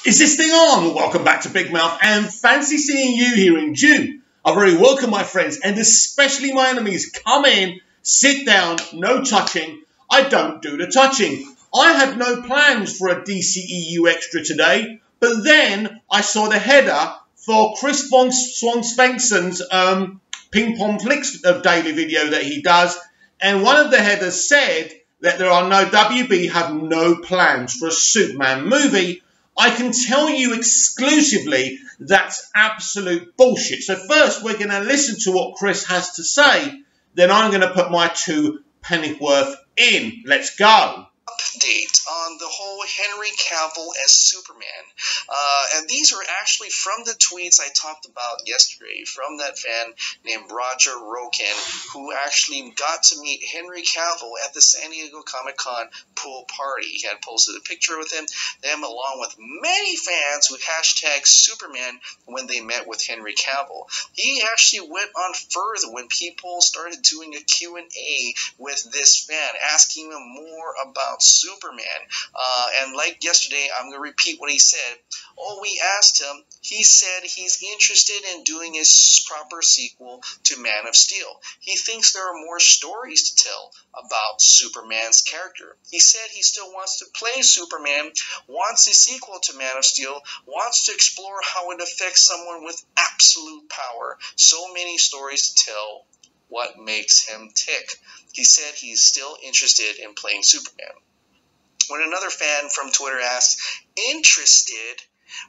Is this thing on? Well, welcome back to Big Mouth, and fancy seeing you here in June. I'm very welcome, my friends, and especially my enemies. Come in, sit down, no touching. I don't do the touching. I had no plans for a dceu extra today, but then I saw the header for Chris von Svenson's Ping Pong Flicks daily video that he does, and one of the headers said that WB have no plans for a Superman movie. I can tell you exclusively that's absolute bullshit. So first we're going to listen to what Chris has to say. Then I'm going to put my 2 penny worth in. Let's go. Update on the whole Henry Cavill as Superman. And these are actually from the tweets I talked about yesterday from that fan named Roger Roken, who actually got to meet Henry Cavill at the San Diego Comic-Con pool party. He had posted a picture with them along with many fans who hashtagged Superman when they met with Henry Cavill. He actually went on further when people started doing a Q&A with this fan, asking him more about Superman. And like yesterday, I'm going to repeat what he said. Oh, we asked him. He said he's interested in doing a proper sequel to Man of Steel. He thinks there are more stories to tell about Superman's character. He said he still wants to play Superman, wants a sequel to Man of Steel, wants to explore how it affects someone with absolute power. So many stories to tell. What makes him tick? He said he's still interested in playing Superman. When another fan from Twitter asked, interested?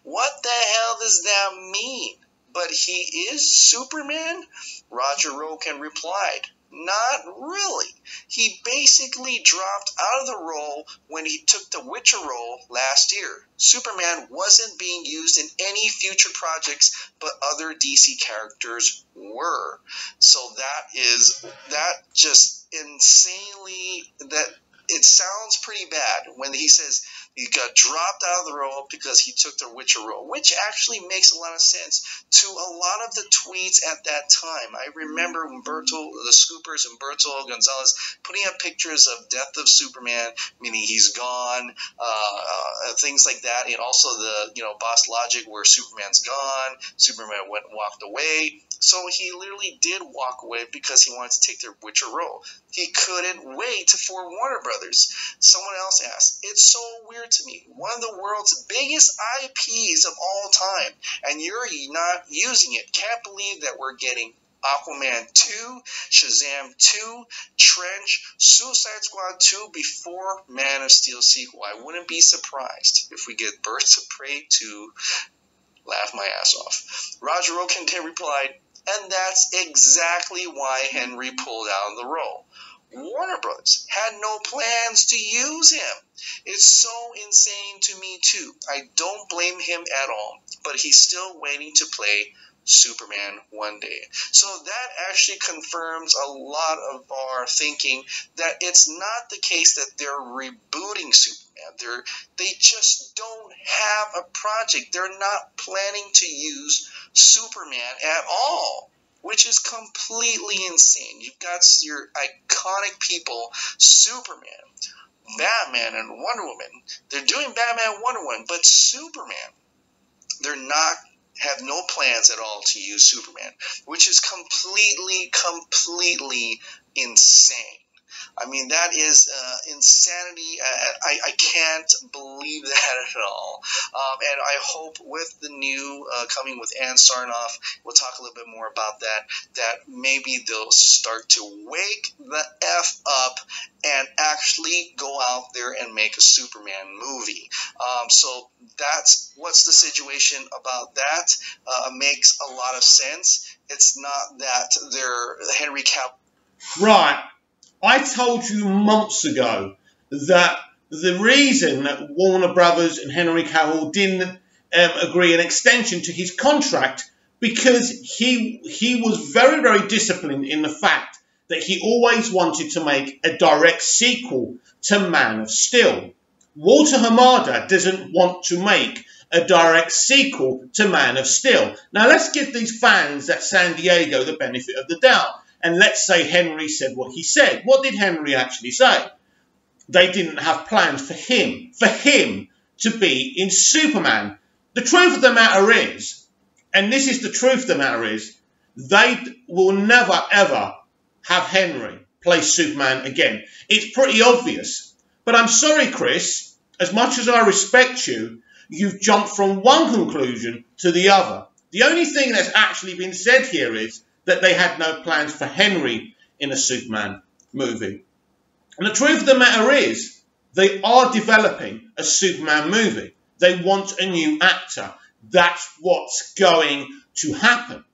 What the hell does that mean? But he is Superman? Roger Roken replied, not really. He basically dropped out of the role when he took the Witcher role last year. Superman wasn't being used in any future projects, but other DC characters were. So that just insanely, that it sounds pretty bad when he says he got dropped out of the role because he took the Witcher role, which actually makes a lot of sense to a lot of the tweets at that time. I remember when the Scoopers and Berto Gonzalez putting up pictures of Death of Superman, meaning he's gone, things like that, and also the Boss Logic where Superman's gone, Superman walked away. So he literally did walk away because he wanted to take the Witcher role. He couldn't wait for Warner Brothers. Someone else asked, it's so weird to me. One of the world's biggest IPs of all time, and you're not using it. Can't believe that we're getting Aquaman 2, Shazam 2, Trench, Suicide Squad 2 before Man of Steel sequel. I wouldn't be surprised if we get Birds of Prey 2. Laugh my ass off. Roger Roken replied, and that's exactly why Henry pulled out of the role. Warner Brothers had no plans to use him. It's so insane to me too. I don't blame him at all, but he's still waiting to play Superman one day. So that actually confirms a lot of our thinking that it's not the case that they're rebooting Superman. They just don't have a project. They're not planning to use Superman at all, which is completely insane. You've got your iconic people, Superman, Batman, and Wonder Woman. They're doing Batman and Wonder Woman, but Superman, they're not have no plans at all to use Superman, which is completely insane. I mean, that is insanity. I can't believe that at all. And I hope with the new coming with Ann Sarnoff, we'll talk a little bit more about that maybe they'll start to wake the F up and actually go out there and make a Superman movie. So that's what's the situation about that. Makes a lot of sense. It's not that they're Henry Cavill. Right. I told you months ago that the reason that Warner Brothers and Henry Cavill didn't agree an extension to his contract because he was very, very disciplined in the fact that he always wanted to make a direct sequel to Man of Steel. Walter Hamada doesn't want to make a direct sequel to Man of Steel. Now let's give these fans at San Diego the benefit of the doubt. And let's say Henry said what he said. What did Henry actually say? They didn't have plans for him to be in Superman. The truth of the matter is, and this is the truth of the matter is, they will never ever have Henry play Superman again. It's pretty obvious. But I'm sorry, Chris, as much as I respect you, you've jumped from one conclusion to the other. The only thing that's actually been said here is that they had no plans for Henry in a Superman movie. And the truth of the matter is, they are developing a Superman movie. They want a new actor. That's what's going to happen.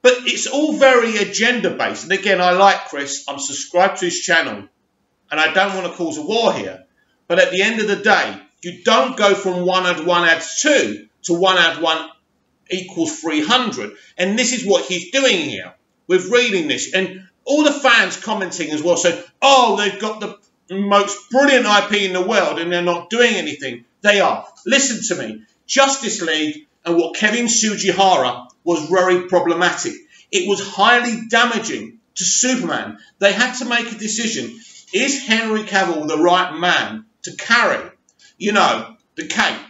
But it's all very agenda-based. And again, I like Chris. I'm subscribed to his channel. And I don't want to cause a war here. But at the end of the day, you don't go from 1 add 1 adds 2 to 1 add 1 equals 300. And this is what he's doing here with reading this. And all the fans commenting as well say, oh, they've got the most brilliant IP in the world and they're not doing anything. They are. Listen to me. Justice League and what Kevin Sugihara was very problematic. It was highly damaging to Superman. They had to make a decision. Is Henry Cavill the right man to carry, you know, the cape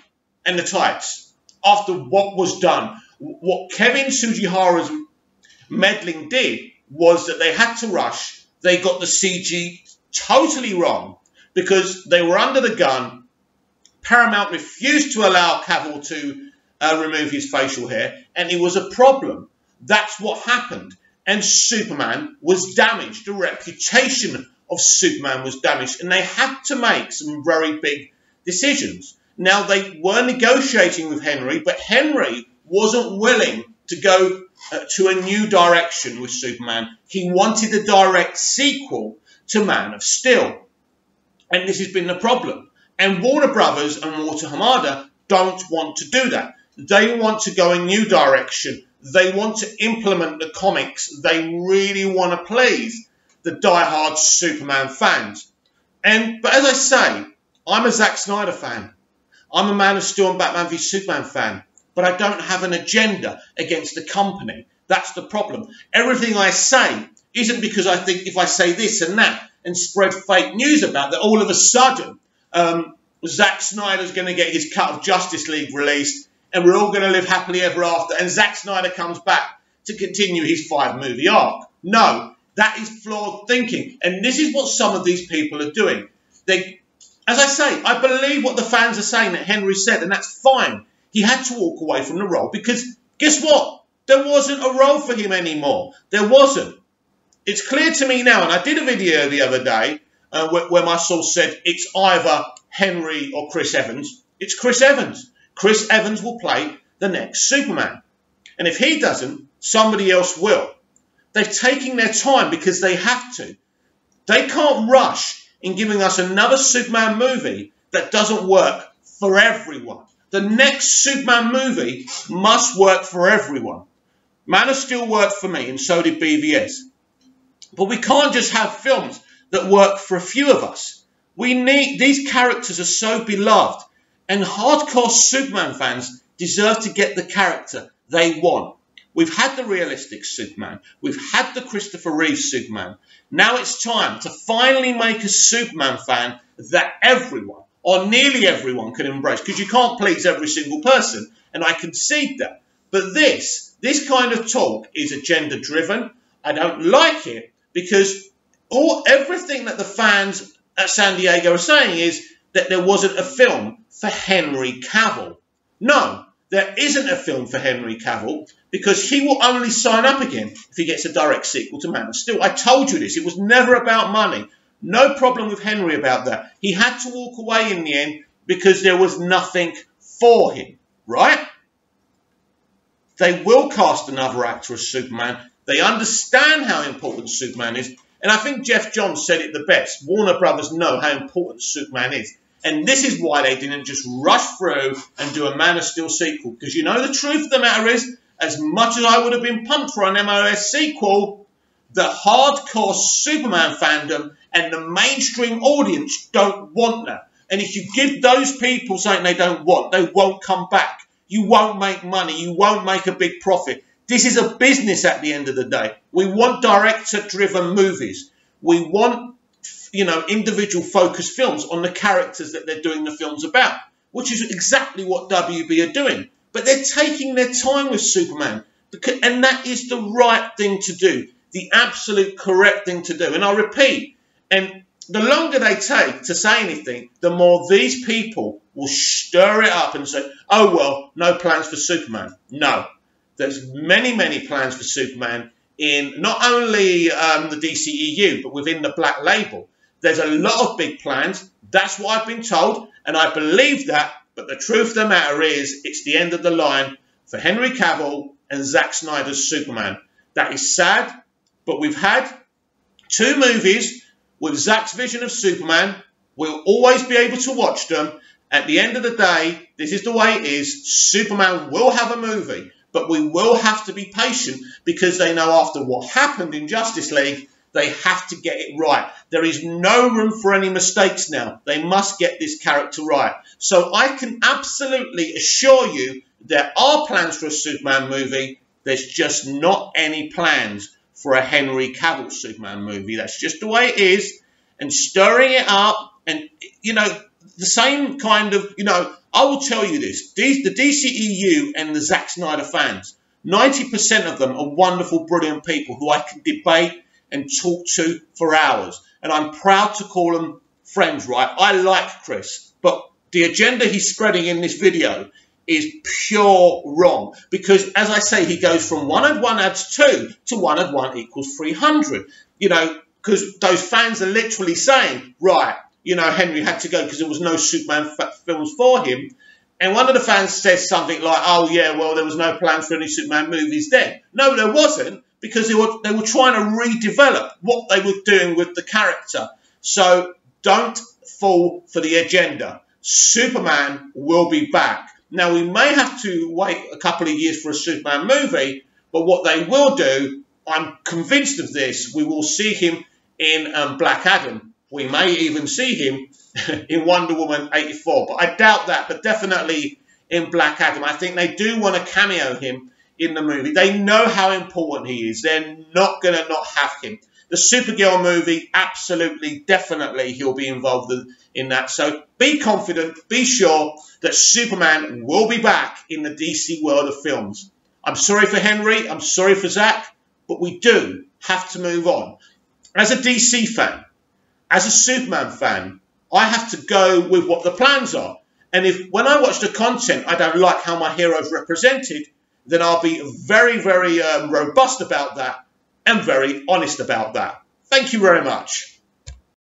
and the tights after what was done? What Kevin Sugihara's meddling did was that they had to rush. They got the CG totally wrong because they were under the gun. Paramount refused to allow Cavill to remove his facial hair, and it was a problem. That's what happened. And Superman was damaged. The reputation of Superman was damaged, and they had to make some very big decisions. Now, they were negotiating with Henry, but Henry wasn't willing to go to a new direction with Superman. He wanted a direct sequel to Man of Steel. And this has been the problem. And Warner Brothers and Walter Hamada don't want to do that. They want to go a new direction. They want to implement the comics. They really want to please the diehard Superman fans. But as I say, I'm a Zack Snyder fan. I'm a Man of Steel and Batman v Superman fan. But I don't have an agenda against the company. That's the problem. Everything I say isn't because I think if I say this and that and spread fake news about that, all of a sudden Zack Snyder's going to get his cut of Justice League released and we're all going to live happily ever after and Zack Snyder comes back to continue his 5-movie arc. No, that is flawed thinking. And this is what some of these people are doing. As I say, I believe what the fans are saying that Henry said, and that's fine. He had to walk away from the role because, guess what? There wasn't a role for him anymore. There wasn't. It's clear to me now, and I did a video the other day where my source said it's either Henry or Chris Evans. It's Chris Evans. Chris Evans will play the next Superman. And if he doesn't, somebody else will. They're taking their time because they have to. They can't rush in giving us another Superman movie that doesn't work for everyone. The next Superman movie must work for everyone. Man of Steel worked for me, and so did BVS. But we can't just have films that work for a few of us. These characters are so beloved, and hardcore Superman fans deserve to get the character they want. We've had the realistic Superman. We've had the Christopher Reeve Superman. Now it's time to finally make a Superman fan that everyone, or nearly everyone, can embrace. Because you can't please every single person, and I concede that. But this kind of talk is agenda-driven. I don't like it because everything that the fans at San Diego are saying is that there wasn't a film for Henry Cavill. No, there isn't a film for Henry Cavill because he will only sign up again if he gets a direct sequel to Man of Steel. I told you this. It was never about money. No problem with Henry about that. He had to walk away in the end because there was nothing for him, right? They will cast another actor as Superman. They understand how important Superman is. And I think Jeff Johns said it the best. Warner Brothers know how important Superman is. And this is why they didn't just rush through and do a Man of Steel sequel. Because you know the truth of the matter is, as much as I would have been pumped for an MOS sequel, the hardcore Superman fandom and the mainstream audience don't want that. And if you give those people something they don't want, they won't come back. You won't make money. You won't make a big profit. This is a business at the end of the day. We want director-driven movies. We want, individual focused films on the characters that they're doing the films about, which is exactly what WB are doing. But they're taking their time with Superman. And that is the right thing to do. The absolute correct thing to do. And I repeat, and the longer they take to say anything, the more these people will stir it up and say, oh, well, no plans for Superman. No. There's many, many plans for Superman in not only the DCEU, but within the Black Label. There's a lot of big plans. That's what I've been told, and I believe that. But the truth of the matter is, it's the end of the line for Henry Cavill and Zack Snyder's Superman. That is sad, but we've had 2 movies with Zack's vision of Superman. We'll always be able to watch them. At the end of the day, this is the way it is. Superman will have a movie. But we will have to be patient because they know after what happened in Justice League, they have to get it right. There is no room for any mistakes now. They must get this character right. So I can absolutely assure you there are plans for a Superman movie. There's just not any plans for a Henry Cavill Superman movie. That's just the way it is. And stirring it up and, you know, the same kind of, you know, I will tell you this, the DCEU and the Zack Snyder fans, 90% of them are wonderful, brilliant people who I can debate and talk to for hours. And I'm proud to call them friends, right? I like Chris, but the agenda he's spreading in this video is pure wrong. Because, as I say, he goes from 1 and 1 adds 2 to 1 and 1 equals 300. You know, because those fans are literally saying, right, you know, Henry had to go because there was no Superman films for him. And one of the fans says something like, oh, yeah, well, there was no plans for any Superman movies then. No, there wasn't, because they were trying to redevelop what they were doing with the character. So don't fall for the agenda. Superman will be back. Now, we may have to wait a couple of years for a Superman movie, but what they will do, I'm convinced of this, we will see him in Black Adam. We may even see him in Wonder Woman 84, but I doubt that, but definitely in Black Adam. I think they do want to cameo him in the movie. They know how important he is. They're not going to not have him. The Supergirl movie, absolutely, definitely he'll be involved in that. So be confident, be sure that Superman will be back in the DC world of films. I'm sorry for Henry, I'm sorry for Zack, but we do have to move on. As a DC fan, as a Superman fan, I have to go with what the plans are. And if when I watch the content, I don't like how my hero's represented, then I'll be very, very robust about that and very honest about that. Thank you very much.